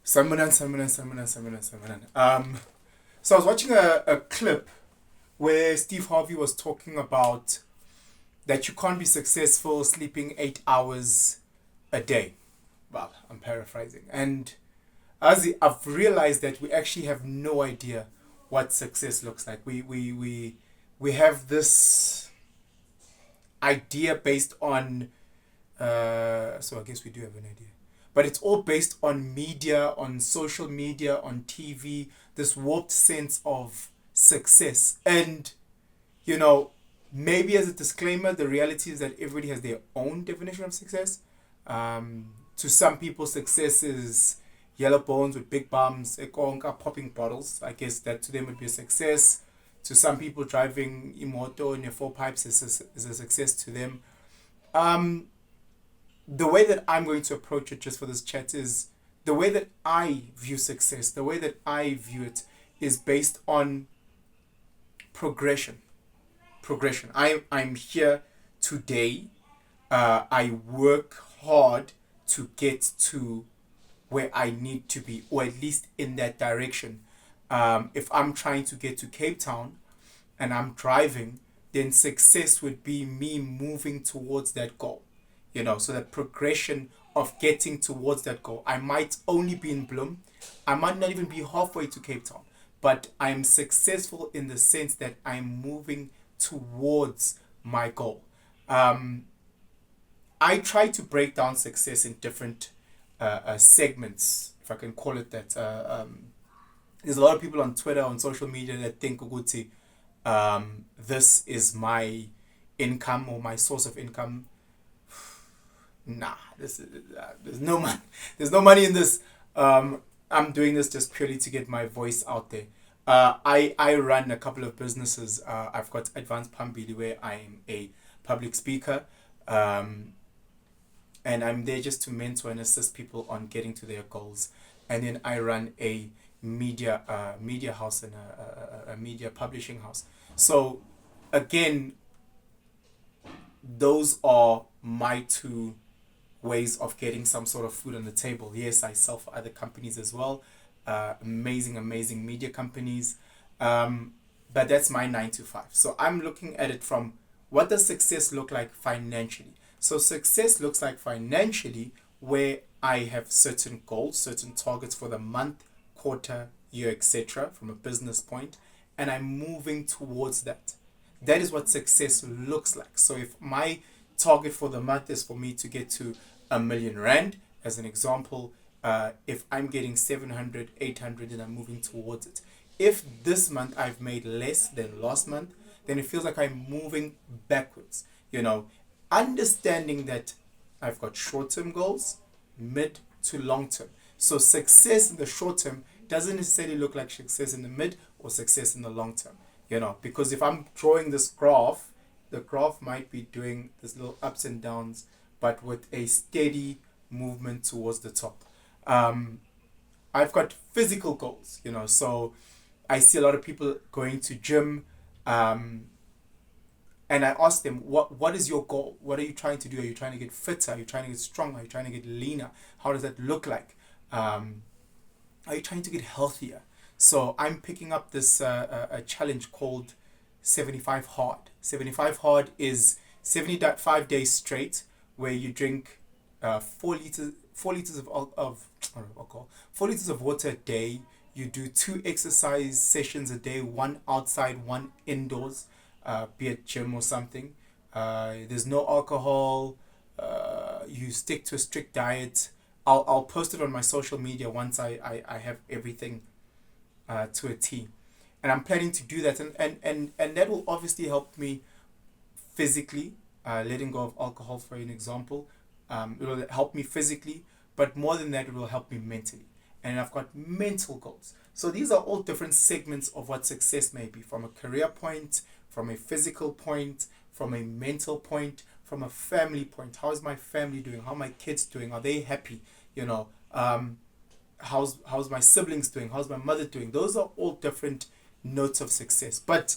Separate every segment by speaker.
Speaker 1: Samanan. So I was watching a clip where Steve Harvey was talking about that you can't be successful sleeping 8 hours a day. Well, I'm paraphrasing. And I've realized that we actually have no idea what success looks like. We have this idea based on, so I guess we do have an idea. But it's all based on media, on social media, on TV, this warped sense of success. And, you know, maybe as a disclaimer, the reality is that everybody has their own definition of success. To some people, success is yellow bones with big bums, ekonka popping bottles. I guess that to them would be a success. To some people, driving imoto in your four pipes is a success to them. Um, the way that I'm going to approach it just for this chat is the way that I view success, the way that I view it is based on progression. Progression. I'm here today. I work hard to get to where I need to be, or at least in that direction. If I'm trying to get to Cape Town and I'm driving, then success would be me moving towards that goal. So that progression of getting towards that goal. I might only be in Bloem. I might not even be halfway to Cape Town, but I'm successful in the sense that I'm moving towards my goal. Um, I try to break down success in different segments, if I can call it that. There's a lot of people on Twitter, on social media that think Uguti, this is my income or my source of income. Nah, there's no money. There's no money in this. I'm doing this just purely to get my voice out there. I run a couple of businesses. I've got Advanced Pambili where I'm a public speaker. Um, and I'm there just to mentor and assist people on getting to their goals. And then I run a media house and a media publishing house. So again, those are my two ways of getting some sort of food on the table. Yes, I sell for other companies as well, amazing media companies, but that's my 9 to 5. So I'm looking at it from what does success look like financially. So success looks like financially where I have certain goals, certain targets for the month, quarter, year, etc. from a business point, and I'm moving towards that. That is what success looks like. So if my target for the month is for me to get to R1,000,000, as an example, if I'm getting 700, 800, and I'm moving towards it. If this month I've made less than last month, then it feels like I'm moving backwards. Understanding that I've got short-term goals, mid to long-term. So success in the short term doesn't necessarily look like success in the mid or success in the long term. Because if I'm drawing this graph, the graph might be doing this little ups and downs, but with a steady movement towards the top. I've got physical goals, so I see a lot of people going to gym, and I ask them, what is your goal? What are you trying to do? Are you trying to get fitter? Are you trying to get stronger? Are you trying to get leaner? How does that look like? Are you trying to get healthier? So I'm picking up this a challenge called 75 Hard. 75 Hard is 75 days straight where you drink 4 liters of alcohol, 4 liters of water a day. You do 2 exercise sessions a day, one outside, one indoors, be it gym or something. There's no alcohol. You stick to a strict diet. I'll post it on my social media once I have everything to a T. And I'm planning to do that. And that will obviously help me physically, letting go of alcohol for an example. It will help me physically, but more than that, it will help me mentally. And I've got mental goals. So these are all different segments of what success may be, from a career point, from a physical point, from a mental point, from a family point. How is my family doing? How are my kids doing? Are they happy? How's my siblings doing? How's my mother doing? Those are all different notes of success. But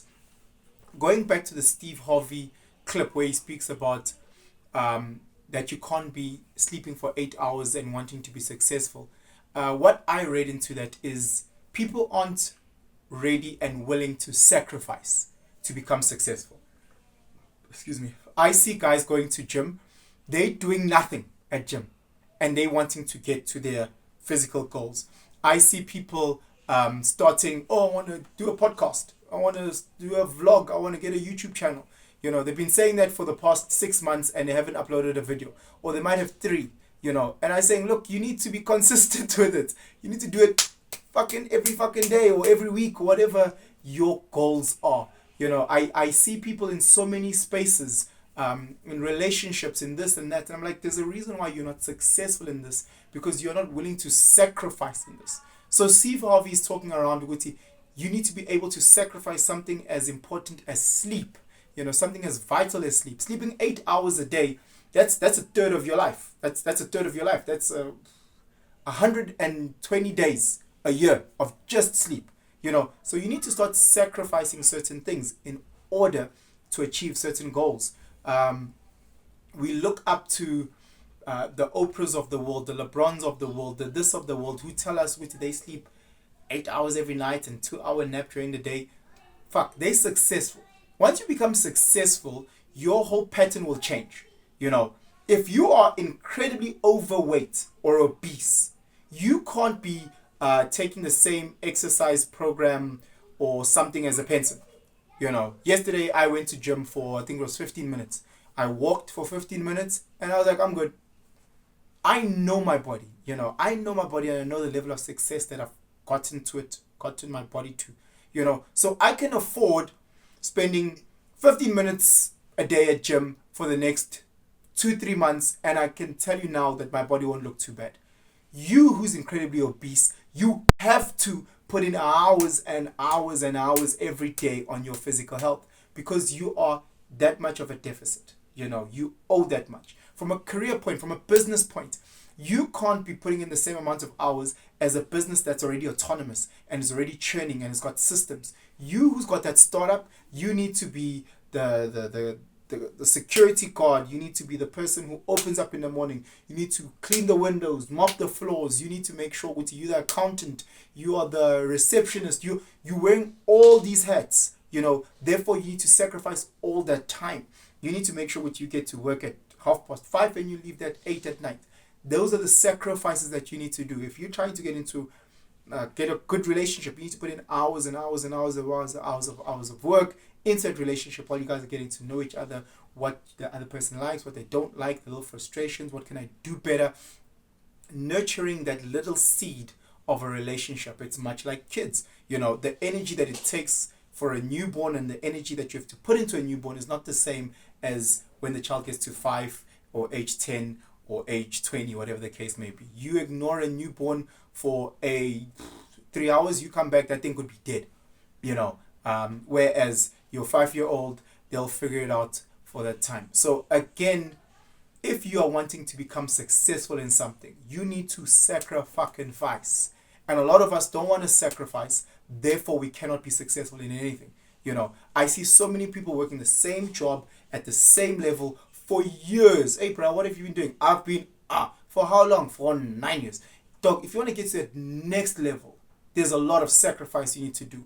Speaker 1: going back to the Steve Harvey clip where he speaks about that you can't be sleeping for 8 hours and wanting to be successful. what I read into that is people aren't ready and willing to sacrifice to become successful. Excuse me. I see guys going to gym, they doing nothing at gym, and they wanting to get to their physical goals. I see people starting, oh, I want to do a podcast, I want to do a vlog, I want to get a YouTube channel. They've been saying that for the past 6 months and they haven't uploaded a video, or they might have three. And I'm saying, look, you need to be consistent with it. You need to do it fucking every fucking day or every week or whatever your goals are. I see people in so many spaces, in relationships, in this and that, and I'm like, there's a reason why you're not successful in this, because you're not willing to sacrifice in this. So Steve Harvey is talking around with you need to be able to sacrifice something as important as sleep. Something as vital as sleep. Sleeping 8 hours a day, that's a third of your life. That's a third of your life. That's 120 days a year of just sleep. So you need to start sacrificing certain things in order to achieve certain goals. We look up to the Oprahs of the world, the LeBrons of the world, the this of the world, who tell us they sleep 8 hours every night and 2-hour nap during the day. Fuck, they're successful. Once you become successful, your whole pattern will change. If you are incredibly overweight or obese, you can't be taking the same exercise program or something as a pencil. Yesterday I went to gym for, I think it was 15 minutes. I walked for 15 minutes and I was like, I'm good. I know my body, I know my body, and I know the level of success that I've gotten my body to, so I can afford spending 15 minutes a day at gym for the next 2-3 months, and I can tell you now that my body won't look too bad. You who's incredibly obese, you have to put in hours and hours and hours every day on your physical health, because you are that much of a deficit. You owe that much. From a career point, from a business point, you can't be putting in the same amount of hours as a business that's already autonomous and is already churning and has got systems. You who's got that startup, you need to be the security guard. You need to be the person who opens up in the morning. You need to clean the windows, mop the floors. You need to make sure you're the accountant. You are the receptionist. You're wearing all these hats. Therefore you need to sacrifice all that time. You need to make sure you get to work at 5:30 and you leave at 8 at night. Those are the sacrifices that you need to do. If you're trying to get a good relationship, you need to put in hours and hours and hours of work into that relationship while you guys are getting to know each other, what the other person likes, what they don't like, the little frustrations, what can I do better. Nurturing that little seed of a relationship. It's much like kids. The energy that it takes for a newborn and the energy that you have to put into a newborn is not the same as when the child gets to 5 or age 10 or age 20, whatever the case may be. You ignore a newborn for 3 hours, you come back, that thing could be dead. Whereas your 5-year-old, they'll figure it out for that time. So again, if you are wanting to become successful in something, you need to sacrifice. And a lot of us don't want to sacrifice, therefore we cannot be successful in anything. I see so many people working the same job at the same level for years. Hey, bro, what have you been doing? I've been, for how long? For 9 years. Dog, if you want to get to that next level, there's a lot of sacrifice you need to do.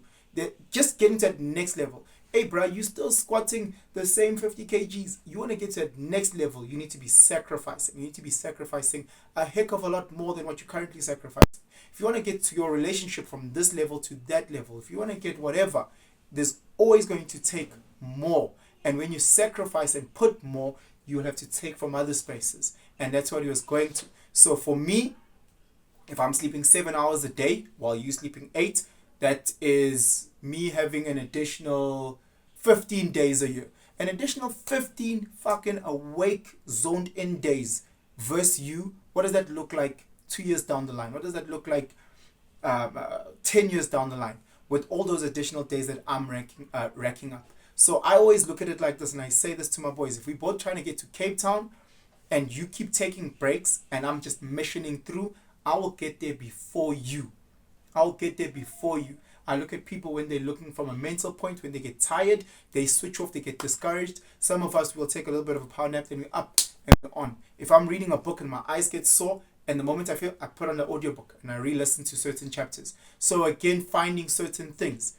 Speaker 1: Just getting to that next level. Hey, bro, you still squatting the same 50 kgs. You want to get to that next level, you need to be sacrificing. You need to be sacrificing a heck of a lot more than what you currently sacrifice. If you want to get to your relationship from this level to that level, if you want to get whatever, there's always going to take more. And when you sacrifice and put more, you will have to take from other spaces. And that's what he was going to. So for me, if I'm sleeping 7 hours a day while you sleeping 8, that is me having an additional 15 days a year. An additional 15 fucking awake, zoned in days versus you. What does that look like 2 years down the line? What does that look like 10 years down the line with all those additional days that I'm racking up? So I always look at it like this, and I say this to my boys. If we both trying to get to Cape Town and you keep taking breaks and I'm just missioning through, I will get there before you. I'll get there before you. I look at people when they're looking from a mental point, when they get tired, they switch off, they get discouraged. Some of us will take a little bit of a power nap, then we're up and we're on. If I'm reading a book and my eyes get sore, And the moment I feel, I put on the audiobook and I re-listen to certain chapters. So again, finding certain things,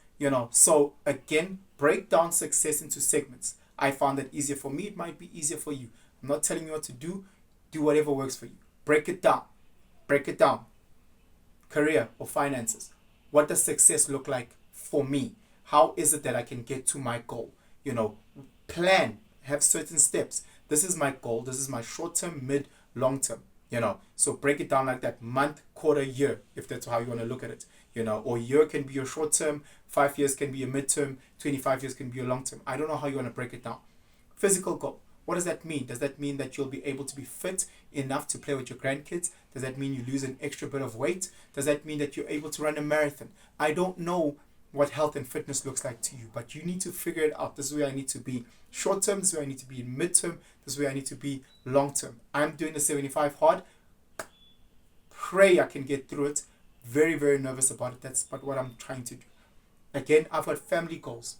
Speaker 1: So again, break down success into segments. I found that easier for me. It might be easier for you. I'm not telling you what to do. Do whatever works for you. Break it down. Break it down. Career or finances. What does success look like for me? How is it that I can get to my goal? Plan. Have certain steps. This is my goal. This is my short term, mid, long term. So break it down like that: month, quarter, year, if that's how you want to look at it. Or year can be your short term, 5 years can be your midterm, 25 years can be your long term. I don't know how you want to break it down. Physical goal. What does that mean? Does that mean that you'll be able to be fit enough to play with your grandkids? Does that mean you lose an extra bit of weight? Does that mean that you're able to run a marathon? I don't know what health and fitness looks like to you, but you need to figure it out. This is where I need to be short term, this is where I need to be in midterm, this is where I need to be long term. I'm doing the 75 hard. Pray I can get through it. Very, very nervous about it. That's but what I'm trying to do. Again, I've got family goals.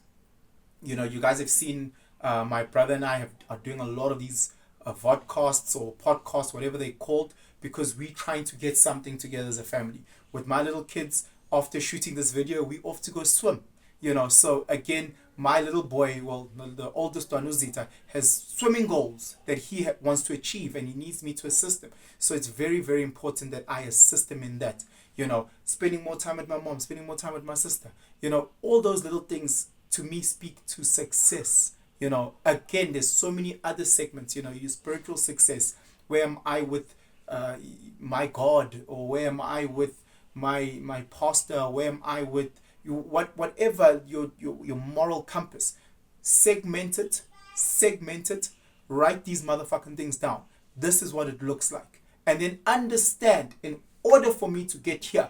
Speaker 1: You guys have seen my brother and I are doing a lot of these vodcasts or podcasts, whatever they're called, because we're trying to get something together as a family. With my little kids, after shooting this video, we off to go swim. So again, my little boy, well, the oldest one, Uzita, has swimming goals that he wants to achieve, and he needs me to assist him. So it's very, very important that I assist him in that. Spending more time with my mom, spending more time with my sister. All those little things to me speak to success. Again, there's so many other segments. Your spiritual success. Where am I with my God, or where am I with my pastor? Where am I with you? Whatever your moral compass. Segment it. Write these motherfucking things down. This is what it looks like, and then understand. In order for me to get here,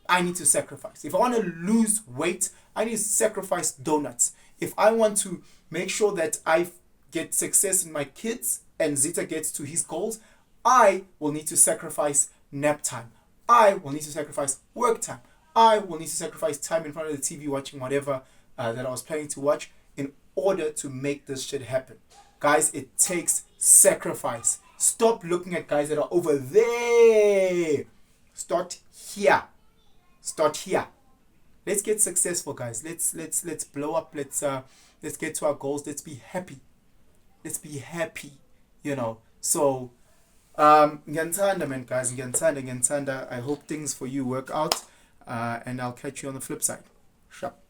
Speaker 1: I need to sacrifice. If I want to lose weight, I need to sacrifice donuts. If I want to make sure that I get success in my kids and Zita gets to his goals, I will need to sacrifice nap time. I will need to sacrifice work time. I will need to sacrifice time in front of the TV watching whatever that I was planning to watch in order to make this shit happen. Guys, it takes sacrifice. Stop looking at guys that are over there. Start here. Let's get successful, guys. Let's blow up. Let's get to our goals. Let's be happy. So ngiyathanda, man, guys. Ngiyathanda. I hope things for you work out, and I'll catch you on the flip side. Sharp.